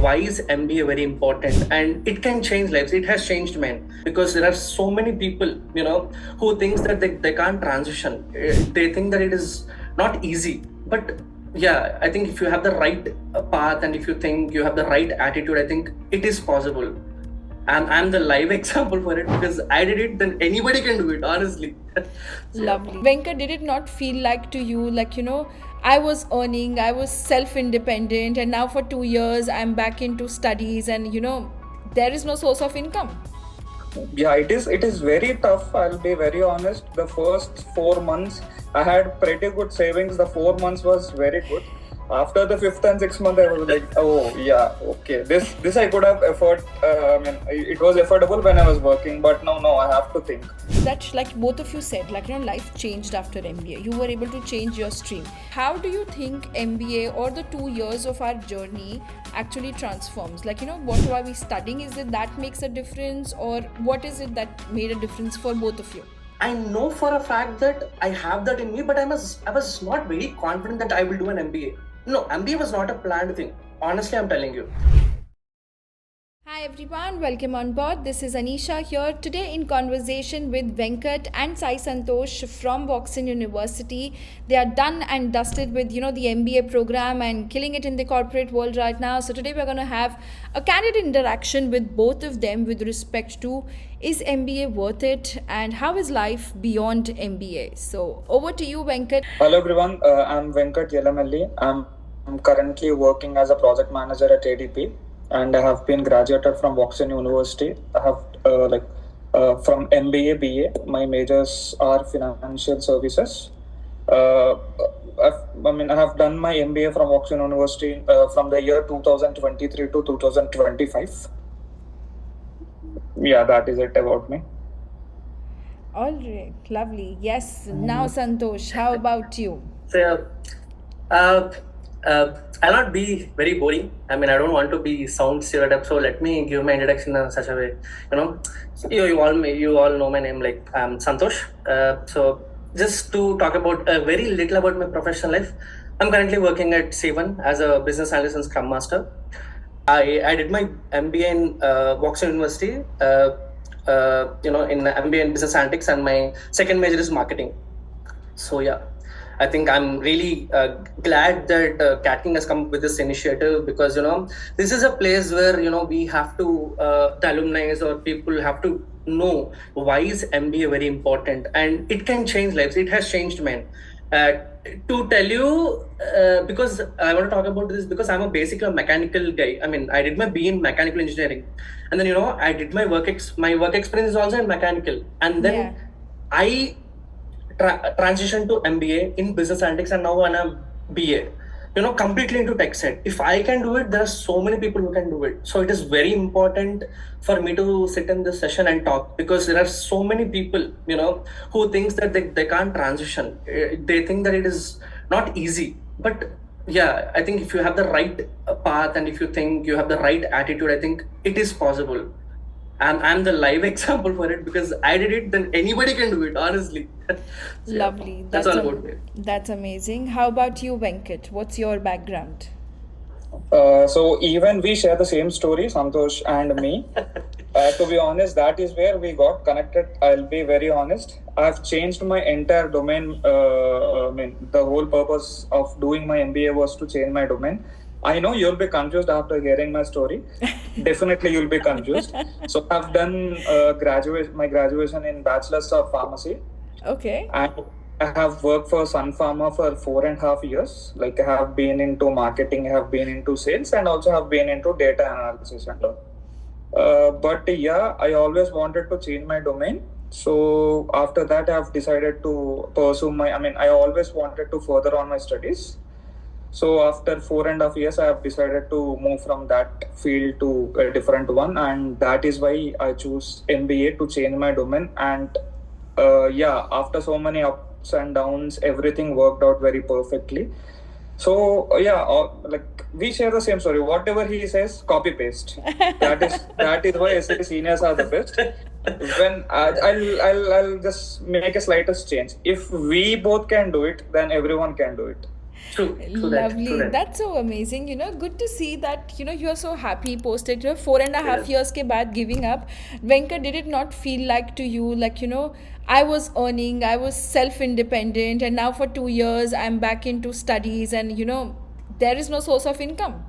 why is MBA very important, and it can change lives. It has changed mine, because there are so many people, who thinks that they can't transition. They think that it is not easy. But yeah, I think if you have the right path, and if you think you have the right attitude, I think it is possible. I'm the live example for it, because I did it, then anybody can do it, honestly. Lovely. Venkat, did it not feel like to you, like, I was earning, I was self-independent, and now for 2 years I'm back into studies, and, there is no source of income? Yeah, it is very tough. I'll be very honest. The first 4 months I had pretty good savings. The 4 months was very good. After the fifth and sixth month, I was like, oh yeah, okay. This I could have afford. It was affordable when I was working, but no, I have to think. That, like both of you said, like, life changed after MBA. You were able to change your stream. How do you think MBA or the 2 years of our journey actually transforms? Like, what are we studying? Is it that makes a difference, or what is it that made a difference for both of you? I know for a fact that I have that in me, but I was not very confident that I will do an MBA. No, MBA was not a planned thing. Honestly, I'm telling you. Hi everyone, welcome on board. This is Anisha here today in conversation with Venkat and Sai Santosh from Woxsen University. They are done and dusted with the MBA program and killing it in the corporate world right now. So today we're going to have a candid interaction with both of them with respect to, is MBA worth it, and how is life beyond MBA? So over to you, Venkat. Hello everyone, I'm Venkat Yelamelli. I'm currently working as a project manager at ADP, and I have been graduated from Woxsen University. I have from MBA, BA. My majors are Financial Services. I have done my MBA from Woxsen University from the year 2023 to 2025. Yeah, that is it about me. All right, lovely. Yes, now Santosh, how about you? So, I'll not be very boring. I don't want to be sound stereotype. So let me give my introduction in such a way. You all know my name. Like, I'm Santosh. So just to talk about very little about my professional life, I'm currently working at C1 as a business analyst and Scrum Master. I did my MBA in Woxsen University. In MBA in Business Analytics, and my second major is marketing. So yeah, I think I'm really glad that CATKing has come up with this initiative, because this is a place where we have to the alumni or people have to know why is MBA very important, and it can change lives. It has changed mine. To tell you, because I want to talk about this, because I'm basically a mechanical guy. I did my B in mechanical engineering, and then I did my work experience is also in mechanical, and then I transitioned to MBA in business analytics, and now I'm a BA. Completely into tech side. If I can do it, there are so many people who can do it. So it is very important for me to sit in this session and talk, because there are so many people, who thinks that they can't transition. They think that it is not easy. But yeah, I think if you have the right path, and if you think you have the right attitude, I think it is possible. I'm the live example for it, because I did it, then anybody can do it, honestly. So, Lovely. that's all about it. That's amazing. How about you, Venkat? What's your background? So even we share the same story, Santosh and me. To be honest, that is where we got connected. I'll be very honest. I've changed my entire domain. The whole purpose of doing my MBA was to change my domain. I know you'll be confused after hearing my story. Definitely you'll be confused. So I've done my graduation in Bachelor's of Pharmacy. Okay. And I have worked for Sun Pharma for 4.5 years. Like, I have been into marketing, I have been into sales, and also have been into data analysis and all. But yeah, I always wanted to change my domain. So after that, I have decided to pursue I always wanted to further on my studies. So after 4.5 years, I have decided to move from that field to a different one, and that is why I choose MBA to change my domain. And after so many ups and downs, everything worked out very perfectly. So we share the same story. Whatever he says, copy paste. That is why SAP seniors are the best. When I'll just make a slightest change. If we both can do it, then everyone can do it. True that, true Lovely. that. That's so amazing. Good to see that, you're so happy post it. 4.5 Yeah. years ke baad giving up. Venka, did it not feel like to you, like, I was earning, I was self-independent, and now for 2 years I'm back into studies and, there is no source of income.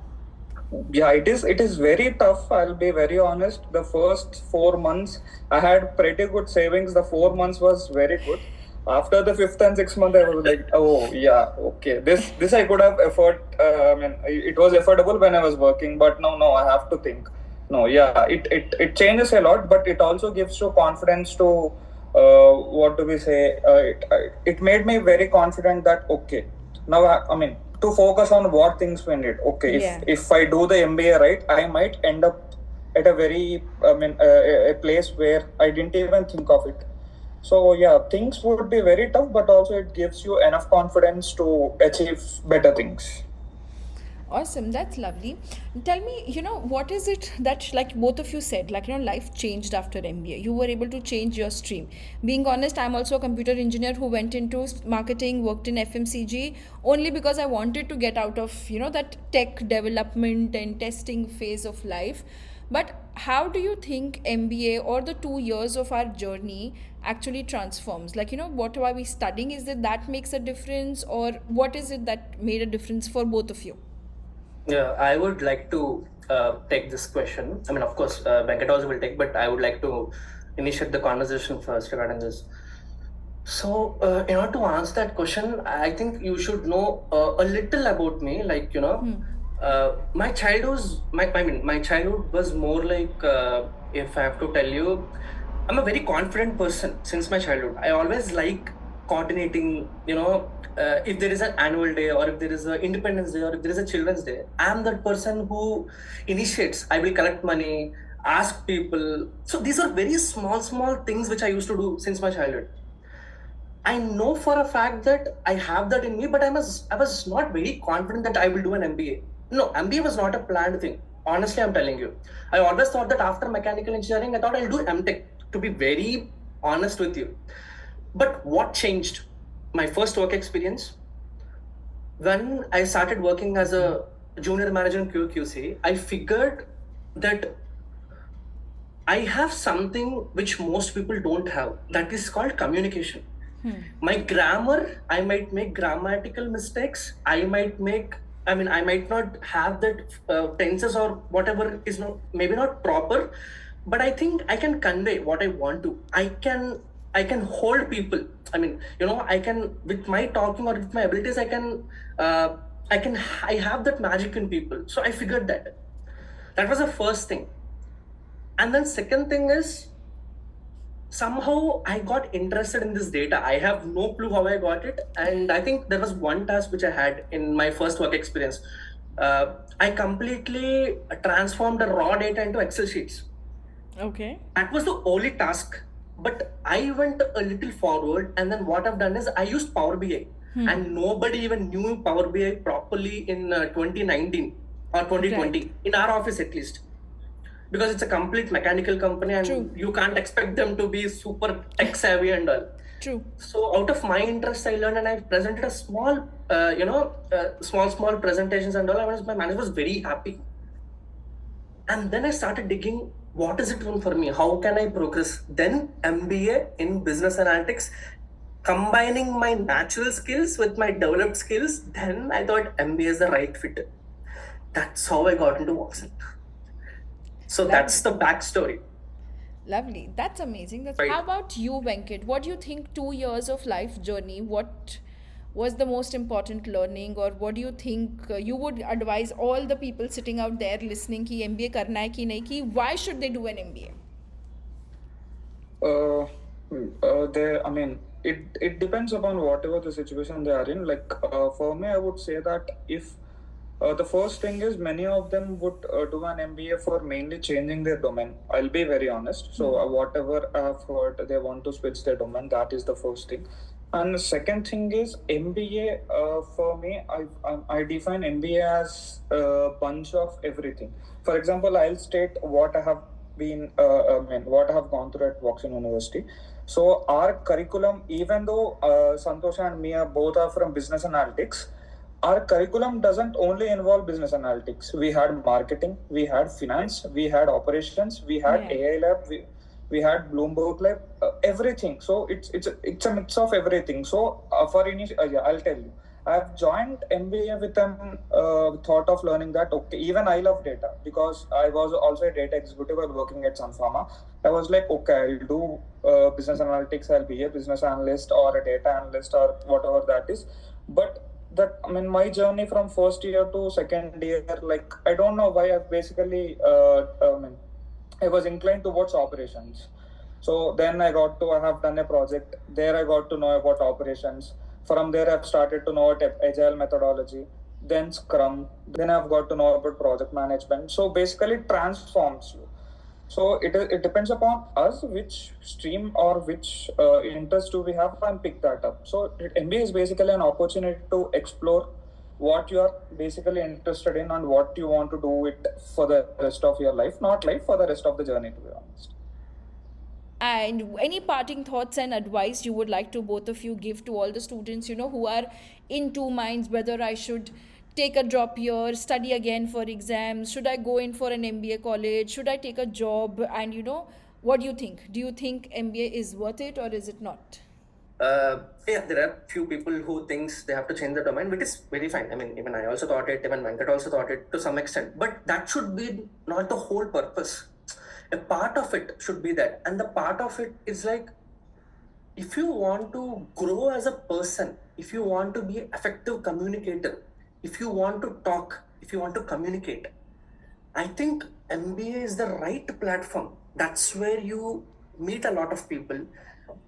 Yeah, it is very tough. I'll be very honest. The first 4 months, I had pretty good savings. The 4 months was very good. After the fifth and sixth month, I was like, oh yeah, okay. This I could have afford. I mean, it was affordable when I was working, but no, I have to think. No, yeah, it changes a lot, but it also gives you confidence to. What do we say? It made me very confident that okay, now I mean to focus on what things we need. Okay, Yeah. if I do the MBA right, I might end up at a very a place where I didn't even think of it. So yeah, things would be very tough, but also it gives you enough confidence to achieve better things. Awesome, that's lovely. Tell me, what is it that, like both of you said, like, life changed after MBA? You were able to change your stream. Being honest, I'm also a computer engineer who went into marketing, worked in FMCG only because I wanted to get out of, that tech development and testing phase of life. But how do you think MBA or the 2 years of our journey actually transforms? Like, what are we studying? Is it that makes a difference, or what is it that made a difference for both of you? Yeah, I would like to take this question. I mean, of course, Venkat also will take, but I would like to initiate the conversation first regarding this. So, in order to answer that question, I think you should know a little about me. Like, my my childhood was more like, if I have to tell you, I'm a very confident person since my childhood. I always like coordinating, if there is an annual day or if there is an Independence Day or if there is a Children's Day, I'm that person who initiates. I will collect money, ask people. So these are very small things which I used to do since my childhood. I know for a fact that I have that in me, but I was not very confident that I will do an MBA. No, MBA was not a planned thing. Honestly, I'm telling you. I always thought that after mechanical engineering, I thought I'll do MTech, to be very honest with you. But what changed? My first work experience, when I started working as a junior manager in QQC, I figured that I have something which most people don't have. That is called communication. My grammar, I might make grammatical mistakes. I might not have that tenses or whatever is not maybe not proper, but I think I can convey what I want to. I can hold people. I mean, I can, with my talking or with my abilities, I have that magic in people. So I figured that was the first thing. And then second thing is, somehow I got interested in this data. I have no clue how I got it. And I think there was one task which I had in my first work experience. I completely transformed the raw data into Excel sheets. Okay. That was the only task. But I went a little forward, and then what I've done is I used Power BI. And nobody even knew Power BI properly in 2019 or 2020, Right. in our office at least, because it's a complete mechanical company and True. you can't expect them to be super tech savvy and all. True. So out of my interest, I learned and I presented a small, small presentations and all. My manager was very happy. And then I started digging, what is it doing for me? How can I progress? Then MBA in business analytics, combining my natural skills with my developed skills. Then I thought MBA is the right fit. That's how I got into Woxsen. So that's the backstory. Lovely. That's amazing. Right. How about you, Venkat? What do you think 2 years of life journey? What was the most important learning, or what do you think you would advise all the people sitting out there listening कि MBA करना है कि नहीं, कि why should they do an MBA? I mean, it depends upon whatever the situation they are in. Like for me, I would say that if the first thing is many of them would do an MBA for mainly changing their domain. I'll be very honest. So whatever I've heard, they want to switch their domain. That is the first thing. And the second thing is MBA. For me, I define MBA as a bunch of everything. For example, I'll state what I have what I have gone through at Woxsen University. So our curriculum, even though Santosh and me are both are from business analytics, our curriculum doesn't only involve business analytics. We had marketing, we had finance, we had operations, we had AI lab, we had Bloomberg lab, everything. So it's a mix of everything. So I'll tell you, I've joined MBA with an thought of learning that okay, even I love data because I was also a data executive while working at Sun Pharma. I was like, okay, I'll do business analytics, I'll be a business analyst or a data analyst or whatever that is. But that, I mean, my journey from first year to second year, like I don't know why I've basically I was inclined towards operations. So then I have done a project. There I got to know about operations. From there I've started to know about agile methodology, then Scrum, then I've got to know about project management. So basically it transforms you. So it depends upon us which stream or which interest do we have and pick that up. So MBA is basically an opportunity to explore what you are basically interested in and what you want to do it for the rest of your life, not life, for the rest of the journey, to be honest. And any parting thoughts and advice you would like to both of you give to all the students, who are in two minds, whether I should take a drop year, study again for exams, should I go in for an MBA college, should I take a job, and what do you think? Do you think MBA is worth it or is it not? Yeah, there are few people who thinks they have to change the domain, which is very fine. I mean, even I also thought it, even Venkat also thought it to some extent, but that should be not the whole purpose. A part of it should be that, and the part of it is like, if you want to grow as a person, if you want to be an effective communicator, if you want to talk, if you want to communicate, I think MBA is the right platform. That's where you meet a lot of people,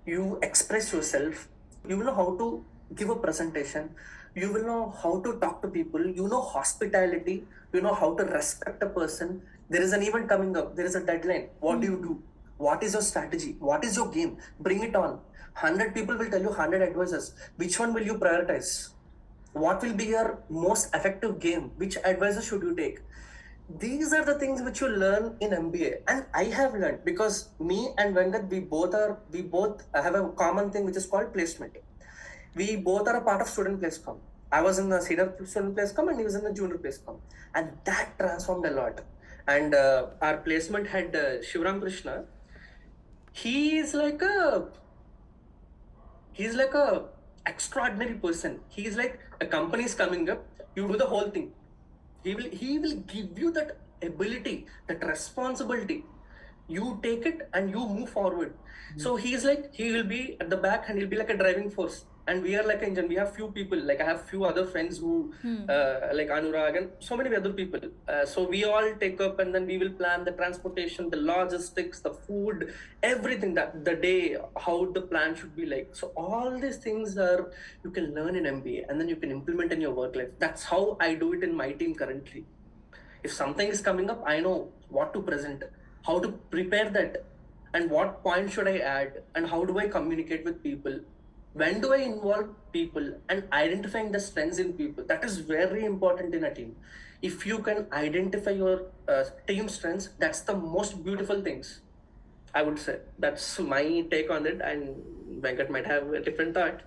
you express yourself, you will know how to give a presentation, you will know how to talk to people, you know hospitality, you know how to respect a person. There is an event coming up, there is a deadline. What do you do? What is your strategy? What is your game? Bring it on. 100 people will tell you 100 advisors. Which one will you prioritize? What will be your most effective game? Which advisor should you take? These are the things which you learn in MBA, and I have learned because me and Venkat, we both have a common thing which is called placement. We both are a part of student placecom. I was in the senior student placecom and he was in the junior placecom, and that transformed a lot. And our placement head Shivram Krishna, he is like a extraordinary person. He is like, a company is coming up, you do the whole thing. He will give you that ability, that responsibility. You take it and you move forward. So he will be at the back and he'll be like a driving force. And we are like an engine. We have few people, like I have few other friends who, like Anurag and so many other people. So we all take up and then we will plan the transportation, the logistics, the food, everything, that the day, how the plan should be like. So all these things you can learn in MBA and then you can implement in your work life. That's how I do it in my team currently. If something is coming up, I know what to present, how to prepare that, and what point should I add, and how do I communicate with people, when do I involve people, and identifying the strengths in people. That is very important in a team. If you can identify your team strengths, that's the most beautiful things, I would say. That's my take on it, and Venkat might have a different thought.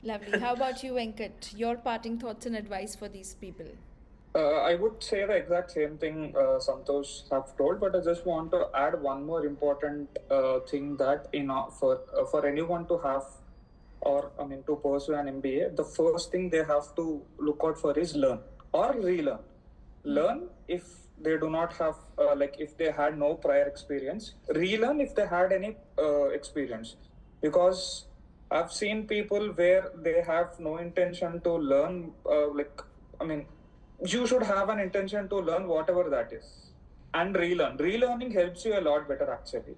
Lovely. How about you, Venkat? Your parting thoughts and advice for these people? I would say the exact same thing Santosh have told, but I just want to add one more important thing that for anyone to have, or to pursue an MBA, the first thing they have to look out for is learn or relearn. Learn if they do not have, if they had no prior experience. Relearn if they had any experience. Because I've seen people where they have no intention to learn, you should have an intention to learn whatever that is and relearn. Relearning helps you a lot better actually.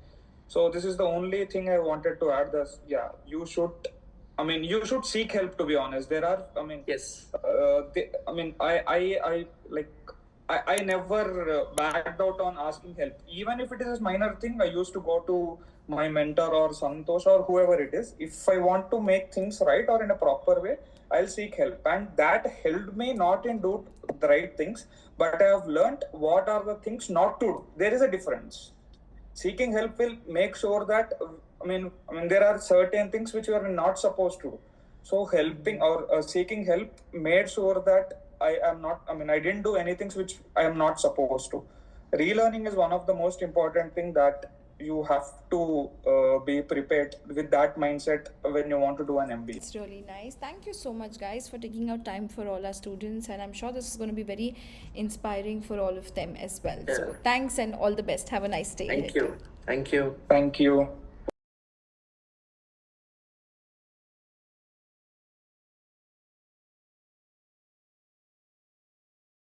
So this is the only thing I wanted to add. You should seek help, to be honest. There are, Yes. I never backed out on asking help. Even if it is a minor thing, I used to go to my mentor or Santosh or whoever it is. If I want to make things right or in a proper way, I'll seek help. And that helped me not in do the right things, but I have learned what are the things not to do. There is a difference. Seeking help will make sure that, there are certain things which you are not supposed to do. So helping or seeking help made sure that I didn't do anything which I am not supposed to. Relearning is one of the most important thing that you have to be prepared with that mindset when you want to do an MBA. It's really nice. Thank you so much, guys, for taking out time for all our students, and I'm sure this is going to be very inspiring for all of them as well. So Yeah. thanks and all the best. Have a nice day. Thank you. Thank you. Thank you.